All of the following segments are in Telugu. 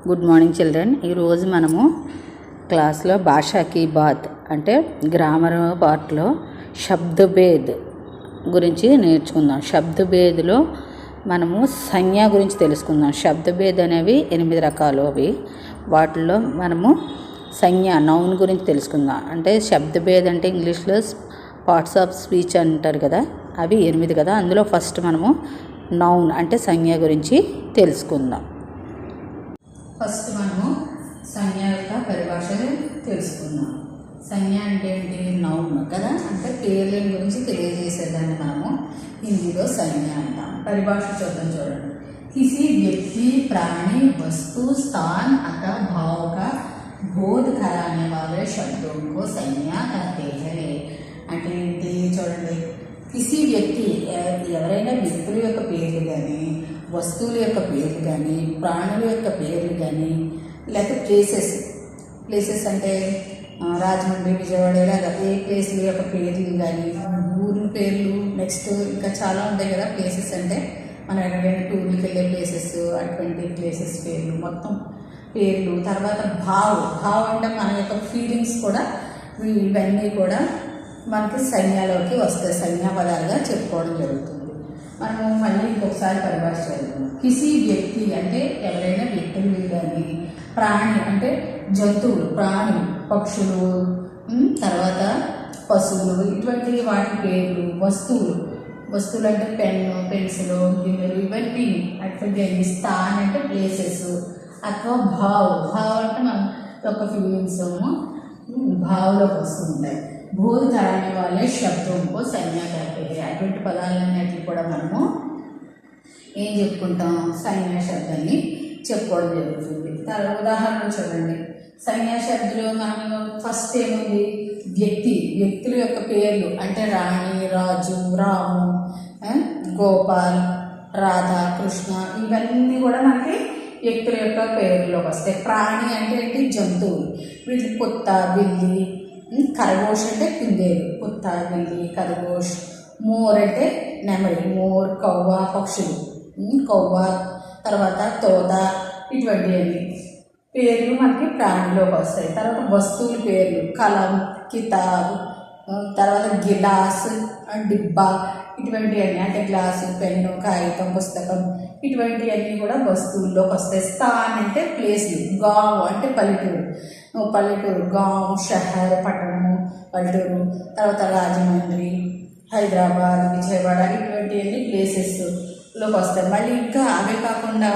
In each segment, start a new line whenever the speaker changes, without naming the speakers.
Good morning children. ఈరోజు మనము క్లాస్లో భాషా కీ బాత్ అంటే గ్రామర్ పార్ట్లో శబ్దభేద్ గురించి నేర్చుకుందాం. శబ్దభేద్లో మనము సంజ్ఞ గురించి తెలుసుకుందాం. శబ్దభేద్ అనేవి 8 రకాలు. వాటిల్లో మనము సంజ్ఞ నౌన్ గురించి తెలుసుకుందాం. అంటే శబ్దభేద్ అంటే ఇంగ్లీష్లో పార్ట్స్ ఆఫ్ స్పీచ్ అంటారు కదా, అవి 8 కదా. అందులో ఫస్ట్ మనము నౌన్ అంటే సంజ్ఞ గురించి తెలుసుకుందాం. ఫస్ట్ మనము సంజ్ఞ యొక్క పరిభాష తెలుసుకుందాం. సంజ్ఞ అంటే ఏంటి? నౌన్ కదా, అంటే పేర్ల గురించి తెలియజేసేదాన్ని మనము హిందీలో సంజ్ఞ అంటాం. పరిభాష చూడండి. किसी व्यक्ति, प्राणी, वस्तु, स्थान अथवा भाव का बोध कराने वाले शब्दों को संज्ञा कहते हैं. అంటే ఏంటి చూడండి, కిసి వ్యక్తి ఎవరైనా వ్యక్తుల యొక్క పేర్లు కానీ, వస్తువుల యొక్క పేర్లు కానీ, ప్రాణుల యొక్క పేర్లు కానీ, లేకపోతే ప్లేసెస్ అంటే రాజమండ్రి, విజయవాడ ఇలాగా ఏ ప్లేస్ల యొక్క పేర్లు కానీ, ఊర్ల పేర్లు, నెక్స్ట్ ఇంకా చాలా ఉంటాయి కదా ప్లేసెస్. అంటే మనం ఎక్కడైనా టూర్కి వెళ్ళే ప్లేసెస్, అటువంటి ప్లేసెస్ పేర్లు, మొత్తం పేర్లు. తర్వాత భావ్ అంటే మన యొక్క ఫీలింగ్స్ కూడా, ఇవన్నీ కూడా మనకి సంజ్ఞలోకి వస్తాయి, సంజ్ఞా పదాలుగా చెప్పుకోవడం జరుగుతుంది. మనము మళ్ళీ ఇంకొకసారి పరిభాష చదువుతాం. కిసి వ్యక్తి అంటే ఎవరైనా వ్యక్తులు కానీ, ప్రాణి అంటే జంతువులు, ప్రాణి పక్షులు, తర్వాత పశువులు, ఇటువంటి వాటి పేర్లు. వస్తువులు అంటే పెన్ను, పెన్సిల్, గిన్నెలు, ఇవన్నీ అటువంటి. స్థాన్ అంటే ప్లేసెస్. అథవా భావ్ అంటే మన యొక్క ఫీలింగ్స్ భావంలోకి వస్తుంటాయి. బోధ कराने वाले शब्दों को संज्ञा कहते हैं. అటువంటి పదాలన్నిటిని కూడా మనము ఏం చెప్పుకుంటాం? సంజ్ఞా శబ్దాన్ని చెప్పుకోవడం జరుగుతుంది. ఉదాహరణ చూడండి. సంజ్ఞా శబ్దంలో మనము ఫస్ట్ ఏముంది? వ్యక్తుల యొక్క పేర్లు అంటే రాణి, రాజు, రాము, గోపాల్, రాధ, కృష్ణ, ఇవన్నీ కూడా మనకి వ్యక్తుల యొక్క పేర్లోకి వస్తాయి. ప్రాణి అంటే ఏంటి? జంతువులు. వీటి కుత్త, బిల్లి, ఖరగోష్ అంటే కుందేలు, కుత్త, బిల్లి, ఖరగోష్. మోర్ అంటే నెమలి, మోర్, కౌవ, పక్షులు, కౌవ. తర్వాత తోత, ఇటువంటివన్నీ పేర్లు మనకి ప్రాణిలోకి వస్తాయి. తర్వాత వస్తువుల పేర్లు కలం, కితాబ్, తర్వాత గిలాస్, డిబ్బా, ఇటువంటివన్నీ అంటే గ్లాసు, పెన్ను, కాగితం, పుస్తకం, ఇటువంటివన్నీ కూడా వస్తువుల్లోకి వస్తాయి. స్థాన్ అంటే ప్లేస్లు. గావ్ అంటే పల్లెటూరు, గావ్, షహర్, పట్టణము, పల్లెటూరు. తర్వాత రాజమండ్రి, హైదరాబాద్, విజయవాడ, ఇటువంటివన్నీ ప్లేసెస్లోకి వస్తాయి. మళ్ళీ ఇంకా అవే కాకుండా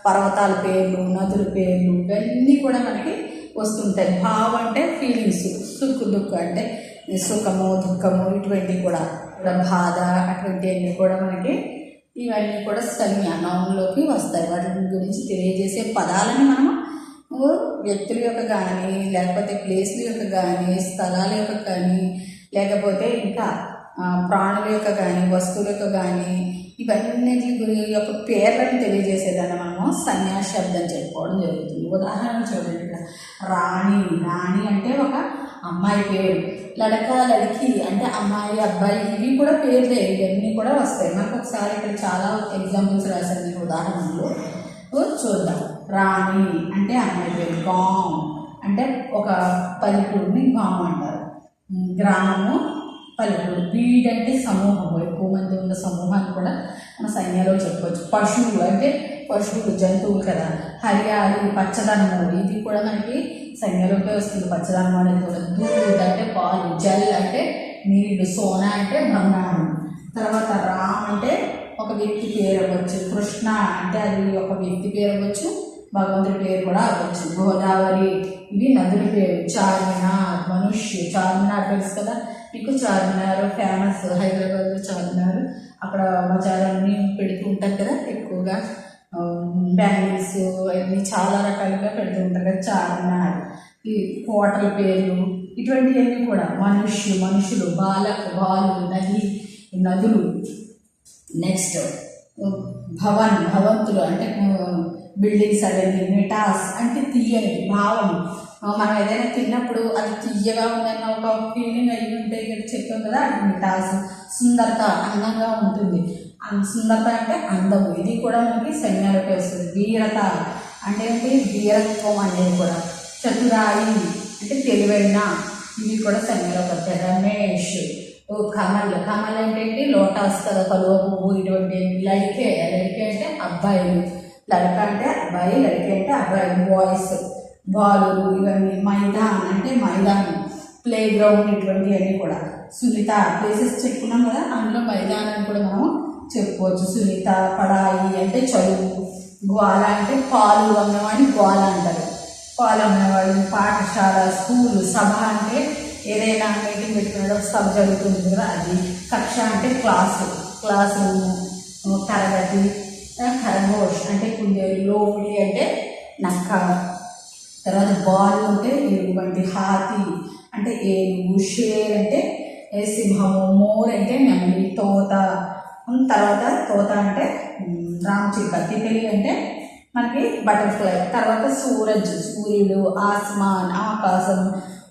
పర్వతాల పేర్లు, నదుల పేర్లు, ఇవన్నీ కూడా మనకి వస్తుంటాయి. భావ్ అంటే ఫీలింగ్స్. దుఃఖ అంటే సుఖము, దుఃఖము, ఇటువంటివి కూడా. బాధ, అటువంటివన్నీ కూడా మనకి ఇవన్నీ కూడా సంజ్ఞ నౌన్లోకి వస్తాయి. వాటి గురించి తెలియజేసే పదాలని మనము వ్యక్తుల యొక్క కానీ, లేకపోతే ప్లేస్ల యొక్క కానీ, స్థలాల యొక్క కానీ, లేకపోతే ఇంకా ప్రాణుల యొక్క కానీ, వస్తువుల యొక్క కానీ, ఇవన్నిటి యొక్క పేర్లను తెలియజేసేదాన్ని మనము సంజ్ఞా శబ్దం చెప్పుకోవడం జరుగుతుంది. ఉదాహరణ చూడండి. ఇక్కడ రాణి అంటే ఒక అమ్మాయి పేరు. లడక, లడికి అంటే అమ్మాయి, అబ్బాయి, ఇవి కూడా పేర్లే. ఇవన్నీ కూడా వస్తాయి. మనకు ఒకసారి ఇక్కడ చాలా ఎగ్జాంపుల్స్ రాశాను, నేను ఉదాహరణలు చూద్దాం. రాణి అంటే అమ్మాయి పేరు. గాం అంటే ఒక పల్లెటూరుని గాం అంటారు. గ్రామము, పల్లెటూరు. వీడ్ అంటే సమూహం, ఎక్కువ మంది ఉన్న సమూహాన్ని కూడా మన సంజ్ఞలో చెప్పవచ్చు. పశువులు అంటే పశువులు, జంతువులు కదా. హరియాలి, పచ్చదనము, ఇది కూడా మనకి సంజ్ఞలోకి వస్తుంది. పచ్చదనం అనేది కూడా. దూద్ అంటే పాలు, జల్ అంటే నీళ్ళు, సోనా అంటే బంగారం. తర్వాత రామ్ అంటే ఒక వ్యక్తి పేరు అవ్వచ్చు. కృష్ణ అంటే అది ఒక వ్యక్తి పేరు అవ్వచ్చు, భగవంతుడి పేరు కూడా అవ్వచ్చు. గోదావరి, ఇవి నదుల పేరు. చార్మినార్, చార్మినార్ తెలుసు కదా మీకు. చార్మినార్ ఫేమస్, హైదరాబాద్లో చార్మినార్. అక్కడ బజారాన్ని పెడుతూ ఉంటారు కదా ఎక్కువగా. బ్యాంగిల్స్ అన్నీ చాలా రకాలుగా పెడుతూ ఉంటారు కదా. చార్మినార్. ఈ హోటల్ పేర్లు, ఇటువంటివన్నీ కూడా. మనుషులు, బాలు, నదులు. నెక్స్ట్ భవంతులు అంటే బిల్డింగ్స్. అవన్నీ. మిఠాస్ అంటే తీయని భావం. మనం ఏదైనా తిన్నప్పుడు అది తీయగా ఉందన్న ఒక ఫీలింగ్ అయ్యి ఉంటే చెప్పాం కదా, మిఠాస్. సుందరత అందంగా ఉంటుంది. సుందరత అంటే అందము, ఇది కూడా మనకి సంజ్ఞలోకి వస్తుంది. వీరత అంటే ఏంటి వీరత్వం అనేది కూడా. చతురాయి అంటే తెలివైన, ఇవి కూడా సంజ్ఞలోకి వస్తాయి. రమేష్, కమల్, కమల్ అంటే ఏంటి లోటస్ కదా, కలువ పువ్వు, ఇటువంటి. లడికే, లడికే అంటే అబ్బాయిలు, లడక అంటే అబ్బాయి, లడికే అంటే అబ్బాయి బాయ్స్, బాలు, ఇవన్నీ. మైదాన్ అంటే మైదానం, ప్లే గ్రౌండ్, ఇటువంటివన్నీ కూడా. సునీత ప్లేసెస్ చెప్పుకున్నాం కదా, అందులో మైదానం కూడా మనం చెప్పుకోవచ్చు. సునీత, పడాయి అంటే చదువు, గ్వాల అంటే పాలు అమ్మేవాడిని గ్వాల అంటారు, పాలు అమ్మేవాళ్ళు. పాఠశాల, స్కూల్, సభ అంటే ఏదైనా మీటింగ్ పెట్టుకునే సభ జరుగుతుంది కదా అది. కక్ష అంటే క్లాసు, క్లాస్ రూము, తరగతి. ఖరగోష్ అంటే కుందేలు, లోమిడి అంటే నక్క. తర్వాత బాల్ అంటే ఎలుగుబంటి, హాతి అంటే ఏనుగు, షేర్ అంటే సింహము, మోర్ అంటే నెమలి, తోత. తర్వాత తోత అంటే రామచిలుక, తితలి అంటే మనకి బటర్ఫ్లై. తర్వాత సూరజ్ సూర్యుడు, ఆస్మాన్ ఆకాశం,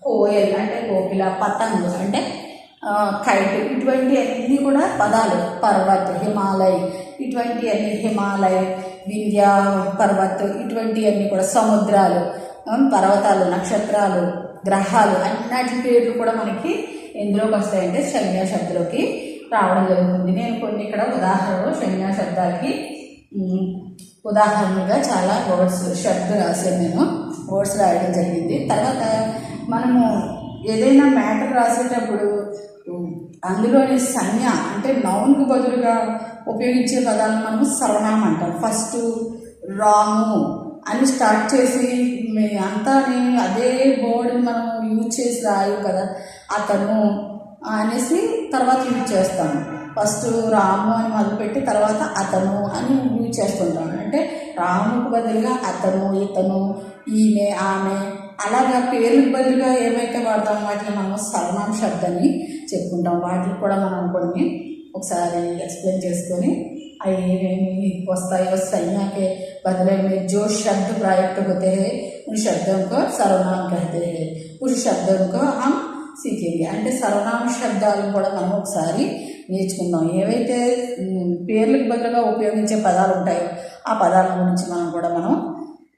కోయల్ అంటే కోకిల, పతంగ్ అంటే కైట్. ఇటువంటి అన్నీ కూడా పదాలు. పర్వత్, హిమాలయ్, ఇటువంటి అన్ని. హిమాలయ్, వింధ్య పర్వత్, ఇటువంటివన్నీ కూడా. సముద్రాలు, పర్వతాలు, నక్షత్రాలు, గ్రహాలు, అన్నిటి పేర్లు కూడా మనకి ఎందులోకి వస్తాయంటే సంజ్ఞా శబ్దంలోకి రావడం జరుగుతుంది. నేను కొన్ని ఇక్కడ ఉదాహరణలు సంజ్ఞా శబ్దాలకి ఉదాహరణగా చాలా వర్డ్స్ శబ్ద రాశాను, నేను వర్డ్స్ రాయడం జరిగింది. తర్వాత మనము ఏదైనా మ్యాటర్ రాసేటప్పుడు అందులోని సంజ్ఞ అంటే నౌన్కు బదులుగా ఉపయోగించే పదాలను మనం సర్వనామం అంటాం. ఫస్ట్ రాము అని స్టార్ట్ చేసి అంతా అదే వర్డ్ని మనం యూజ్ చేసి రాయు కదా, అతను అనేసి తర్వాత యూజ్ చేస్తాము. ఫస్ట్ రాము అని మొదలుపెట్టి తర్వాత అతను అని యూజ్ చేస్తుంటాం. అంటే రాముకు బదులుగా అతను, ఇతను, ఈమె, ఆమె, అలాగా పేర్లకు బదులుగా ఏమైతే వాడతామో వాటిని మనం సర్వనామ శబ్దాన్ని చెప్పుకుంటాం. వాటికి కూడా మనం కొన్ని ఒకసారి ఎక్స్ప్లెయిన్ చేసుకొని అవి ఏమేమి వస్తాయో. संज्ञा के बदले में जो शब्द प्रयुक्त होते हैं उन शब्दों को सर्वनाम कहते हैं. उस शब्दों को हम सीखेंगे. అంటే సర్వనామ శబ్దాలను కూడా మనం ఒకసారి నేర్చుకుందాం. ఏవైతే పేర్లకు బదులుగా ఉపయోగించే పదాలు ఉంటాయో ఆ పదాల గురించి మనం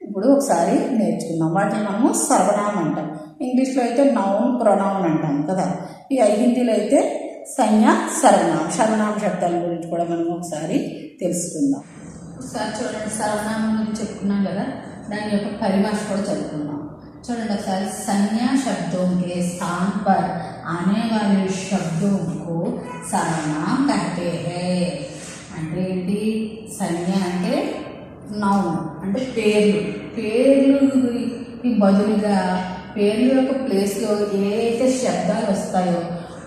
ఇప్పుడు ఒకసారి నేర్చుకుందాం. వాటిని మనము సర్వనామం అంటాం. ఇంగ్లీష్లో అయితే నౌన్, ప్రొనౌన్ అంటాం కదా. ఈ హిందీలో అయితే సంజ్ఞ, సర్వనామ శబ్దాల గురించి కూడా మనం ఒకసారి తెలుసుకుందాం. ఒకసారి చూడండి, సర్వనామం గురించి చెప్పుకున్నాం కదా, దాని యొక్క పరిభాష కూడా చదువుకుందాం. చూడండి ఒకసారి. संज्ञा शब्दों के स्थान पर आने वाले शब्दों को सर्वनाम कहते हैं. అంటే ఏంటి? సంజ్ఞ అంటే నౌన్ అంటే పేర్లు, పేర్లుకి బదులుగా పేర్ల యొక్క ప్లేస్లో ఏ అయితే శబ్దాలు వస్తాయో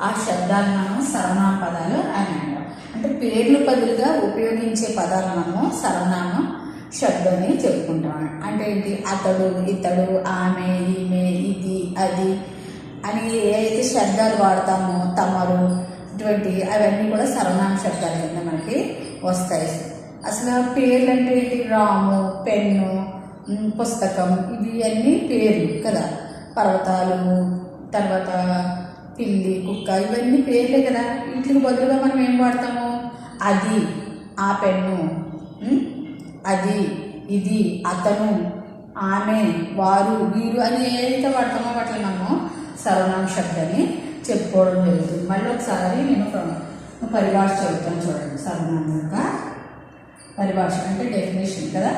ఆ శబ్దాలు మనం సర్వనామ పదాలు అని అంటాం. అంటే పేర్లు బదులుగా ఉపయోగించే పదాలు మనము సర్వనామ శబ్దాన్ని చెప్పుకుంటాం. అంటే ఏంటి? అతడు, ఇతడు, ఆమె, ఈమె, ఇది, అది అని ఏ అయితే శబ్దాలు వాడతామో, తమరు, ఇటువంటి అవన్నీ కూడా సర్వనామ శబ్దాల కింద మనకి వస్తాయి. అసలు పేర్లు అంటే ఏంటి? రాము, పెన్ను, పుస్తకం, ఇవి అన్నీ పేర్లు కదా. పర్వతాలు, తర్వాత పిల్లి, కుక్క, ఇవన్నీ పేర్లే కదా. వీటికి బదులుగా మనం ఏం వాడతాము? అది, ఆ పెన్ను, అది, ఇది, అతను, ఆమె, వారు, వీరు అని ఏదైతే వాడతామో వాటిని మనము సర్వనామ శబ్దాన్ని చెప్పుకోవడం జరుగుతుంది. మళ్ళీ ఒకసారి నేను పరిభాష చదువుతాను చూడండి. సర్వనామం యొక్క परिभाषा అంటే डेफिनेशन కదా.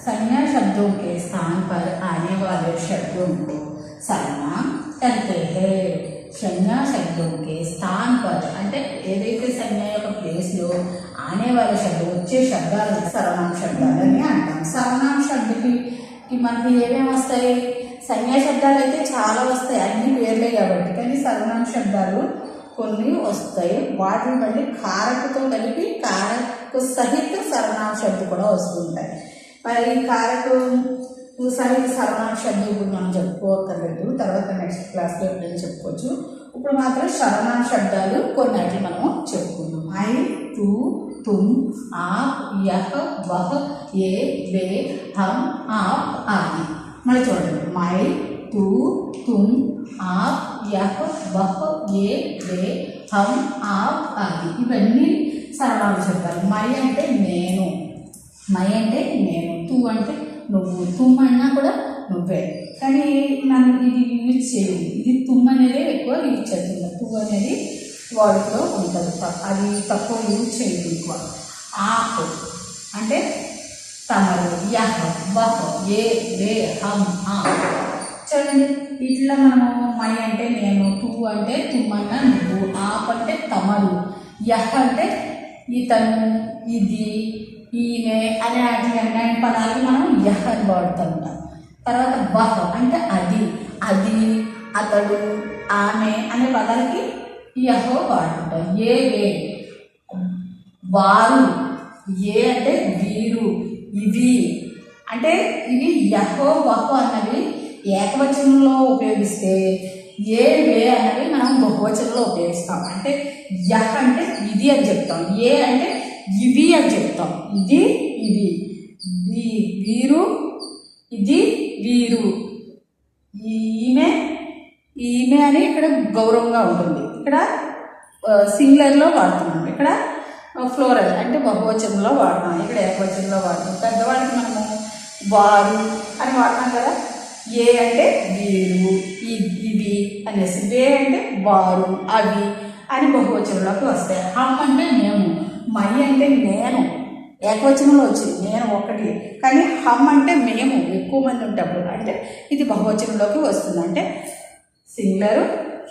संज्ञा शब्दों के स्थान पर आने वाले शब्दों को सर्वनाम कहते हैं. संज्ञा शब्दों के स्थान पर అంటే ఏదైతే సంజ్ఞ యొక్క ప్లేస్లో ఆనే వాళ్ళ శబ్దం వచ్చే శబ్దాలు సర్వనామ శబ్దాలని అంటాం. సర్వనామ శబ్దకి మనకి ఏమేమి వస్తాయి? సంజ్ఞా శబ్దాలు అయితే చాలా వస్తాయి, అన్ని పేర్లే కాబట్టి. కానీ సర్వనామ శబ్దాలు కొన్ని వస్తాయి. వాటిని మళ్ళీ కారకతో కలిపి కారక సహిత సర్వనామ శబ్దం కూడా వస్తుంటాయి. మరి కారక సహిత సర్వనామ శబ్దం ఇప్పుడు మనం చెప్పుకోకర్లేదు, తర్వాత నెక్స్ట్ క్లాస్లో ఎప్పుడైనా చెప్పుకోవచ్చు. ఇప్పుడు మాత్రం సర్వనామ శబ్దాలు కొన్నిటిని మనము చెప్పుకుందాం. ఐ, తూ, తుమ్, ఆప్, యహ్, వహ్, ఏ, వే, హమ్, ఆప్, ఆది. మళ్ళీ చూడండి. మై, తూ, తుమ్, ఆప్, యహ్, వహ్, ఏ, వే, హమ్, ఆప్, ఆది. ఇవన్నీ సర్వనామ శబ్దాలు. మై అంటే నేను, మై అంటే నేను. తూ అంటే నువ్వు, తుమ్ అన్నా కూడా నువ్వే. కానీ మనం ఇది యూజ్ చేయాలి, ఇది తుమ్ అనేది ఎక్కువ యూజ్ చేస్తుంది, తువ్వు అనేది వాడుకలో ఉంటుంది, అది తక్కువ యూజ్ చేయాలి ఎక్కువ. ఆప్ అంటే తమరు, యహ్, వహ్, ఏ, వే, హమ్, ఆ. చూడండి ఇట్లా మనము మై అంటే నేను, తూ అంటే తుమ్మన్న నువ్వు, ఆప్ అంటే తమరు, యహ్ అంటే ఇతను, ఇది, ఈమె అనే అన్ని పదాలు మనం యహ్ అని వాడుతూ ఉంటాం. తర్వాత వహ్ అంటే అది, అది, అతడు, ఆమె అనే పదాలకి యహ్ వాడుతుంటాం. ఏ, వే, వారు, ఏ అంటే వీరు, ఇవి అంటే ఇవి యహో వహో అన్నవి ఏకవచనంలో ఉపయోగిస్తే, ఏ, వే అన్నవి మనం బహువచనంలో ఉపయోగిస్తాం. అంటే యహ్ అంటే ఇది అని చెప్తాం, ఏ అంటే ఇవి అని చెప్తాం, ఇది, ఇవి, వీరు, ఇది, వీరు, ఈమె, ఈమె అని ఇక్కడ గౌరవంగా ఉంటుంది. ఇక్కడ సింగులర్లో వాడుతున్నాం, ఇక్కడ ఫ్లోరల్ అంటే బహువచనంలో వాడుతున్నాం, ఇక్కడ ఏకవచనంలో వాడుతున్నాం. పెద్దవాళ్ళకి మనము వారు అని వాడుతున్నాం కదా. ఏ అంటే వీరు, ఇవి అనేసి, వే అంటే వారు, అవి అని బహువచనంలోకి వస్తాయి. హమ్ అంటే మేము, మై అంటే నేను, ఏకవచనంలో వచ్చింది నేను ఒకటి, కానీ హమ్ అంటే మేము ఎక్కువ మంది ఉంటప్పుడు, అంటే ఇది బహువచనంలోకి వస్తుంది, అంటే సింగులర్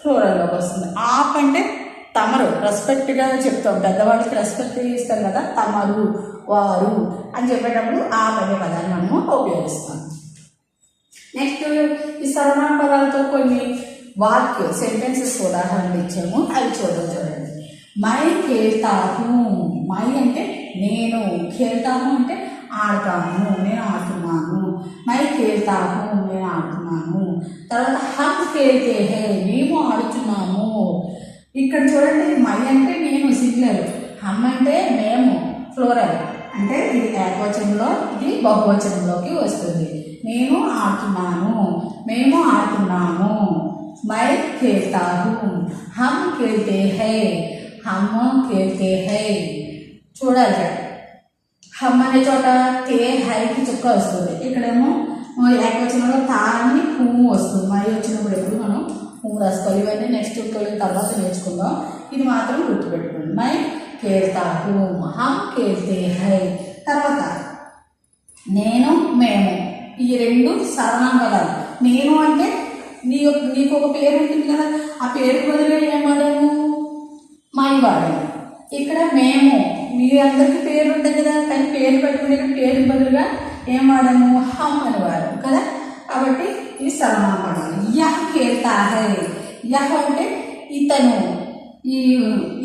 ఫ్లోరల్లోకి వస్తుంది. ఆప్ అంటే తమరు, రెస్పెక్ట్గా చెప్తాం, పెద్దవాళ్ళకి రెస్పెక్ట్ ఇస్తాం కదా, తమరు, వారు అని చెప్పేటప్పుడు ఆప్ అనే పదాన్ని మనము ఉపయోగిస్తాం. నెక్స్ట్ ఈ సర్వనామ పదాలతో కొన్ని వాక్య సెంటెన్సెస్ ఉదాహరణలు ఇచ్చాము, అవి చూడండి. మై ఖేల్తాహూ, మై అంటే నేను, ఖేల్తాహూ అంటే ఆడతాను, నేను ఆడుతున్నాను, మై ఖేల్తాహూ నేను ఆడుతున్నాను. తర్వాత హమ్ ఖేల్తే హై, మేము ఆడుతున్నాము. ఇక్కడ చూడండి మై అంటే నేను సింగులర్, హమ్ అంటే మేము ఫ్లోరల్, అంటే ఇది ఏకవచనంలో ఇది బహువచనంలోకి వస్తుంది. నేను ఆడుతున్నాను, మేము ఆడుతున్నాము. మై ఖేల్తాహూ, హమ్ ఖేల్తే హై, హమ్ ఖేల్తే హై. చూడాలి హమ్ అనే చోట తే హైకి చుక్క వస్తుంది, ఇక్కడేమో ఏకవచనంలో తా అని హూ వస్తుంది. మై వచ్చినప్పుడు ఎప్పుడు మనం హూ రాసుకోవాలి. ఇవన్నీ నెక్స్ట్ తర్వాత నేర్చుకుందాం, ఇది మాత్రం గుర్తుపెట్టుకోండి. మై ఖేల్తాహూ, హమ్ ఖేల్తే హై. తర్వాత నేను, మేము, ఈ రెండు సర్వనామ పదాలు. నేను అంటే నీకు ఒక పేరు ఉంటుంది కదా, ఆ పేరుకు బదులుగా ఏం వాడాము, మై వాడాము. ఇక్కడ మేము, మీ అందరికీ పేరు ఉంటుంది కదా, కానీ పేరు పెట్టుకునే పేరు బదులుగా ఏం వాడాము, హమ్ అని వాడాము కదా. కాబట్టి ఇది సర్వనామ పదాలు. యహ్ ఖేల్తా హై, యహ్ అంటే ఇతను,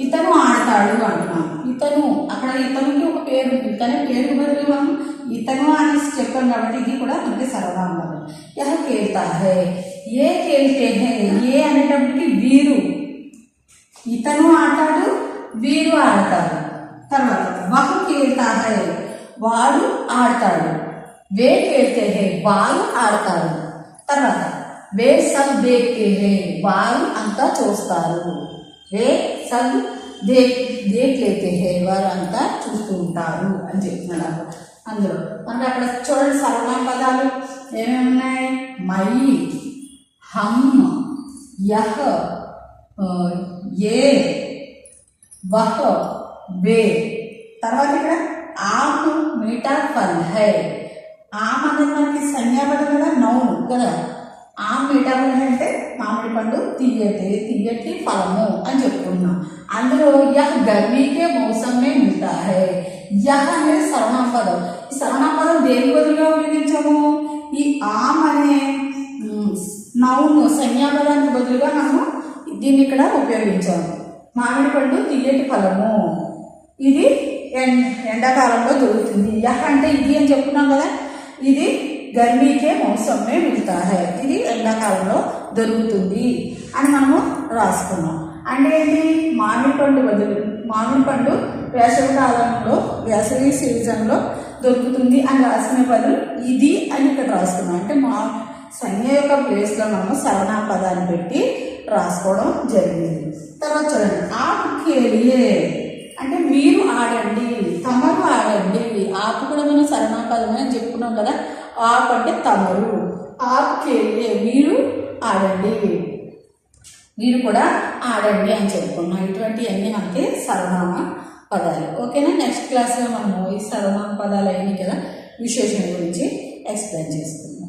ఇతను ఆడతాడు అంటున్నాం. ఇతను, అక్కడ ఇతనికి ఒక పేరు ఉంటుంది, కానీ పేరుకు బదులు మనం ఇతను అని చెప్పాం కాబట్టి ఇది కూడా మనకి సర్వనామ పదం. యహ్ ఖేల్తా హై, ఏ ఖేల్తే హై, ఏ అనేటప్పటికి వీరు, ఇతను ఆడతాడు, వీరు ఆడతారు. తర్వాత వహ్ ఖేల్తా హై, వాడు ఆడతాడు, వే ఖేల్తే హై, వారు ఆడతారు. తర్వాత వే సబ్ దేఖ్తే హై, వారు అంతా చూస్తారు, వే సబ్ దేఖ్ లేతే హై, వారు అంతా చూస్తూ ఉంటారు అని చెప్తున్నాడు. అందులో మనకి అక్కడ చూడండి సర్వనామ పదాలు ఏమేమి ఉన్నాయి, మై, హమ్, యహ్, ఏ, వహ్, వే. తర్వాత ఇక్కడ ఆమ్, మీఠా, ఫల్ హై. ఆమ్ అనేది మనకి సంజ్ఞాపదం కదా, నౌన్ కదా. ఆమ్, మీఠా, ఫల్ హై అంటే మామిడి పండు తీయటి ఫలము అని చెప్పుకున్నాం. అందులో యహ్ గర్మీకే మౌసమే మిల్తా హై, యహ్ అనేది సర్వనామ పదం. ఈ సర్వనామ పదం దేని బదులుగా ఉపయోగించాము, ఈ ఆమ్ అనే నౌన్ సంజ్ఞాపదానికి బదులుగా మనము దీన్ని ఇక్కడ ఉపయోగించాము. మామిడి పండు తీయటి ఫలము, ఇది ఎండాకాలంలో దొరుకుతుంది. యహ్ అంటే ఇది అని చెప్పుకున్నాం కదా, ఇది గర్మీకే మౌసమే మిల్తా హై, ఇది ఎండాకాలంలో దొరుకుతుంది అని మనము రాసుకున్నాం. అంటే ఏంటి, మామిడి పండు బదులు, మామిడి పండు వేసవి కాలంలో, వేసవి సీజన్లో దొరుకుతుంది అని రాసుకునే బదులు ఇది అని ఇక్కడ రాసుకున్నాం. అంటే మా సంజ్ఞ యొక్క ప్లేస్లో మనము సర్వనామ పదాన్ని పెట్టి రాసుకోవడం జరిగింది. తర్వాత చూడండి ఆప్ ఖేలియే అంటే మీరు ఆడండి, తమరు ఆడండి. ఆపు కూడా మనం సర్వనామ పదం అని చెప్పుకున్నాం కదా, ఆప్ అంటే తమరు, ఆప్ కేలియే మీరు ఆడండి, మీరు కూడా ఆడండి అని చెప్పుకున్నాం. ఇటువంటివన్నీ మనకి సర్వనామ పదాలు. ఓకేనా? నెక్స్ట్ క్లాస్లో మనము ఈ సర్వనామ పదాలు అయినాయి కదా విశేషణ గురించి ఎక్స్ప్లెయిన్ చేసుకుందాం.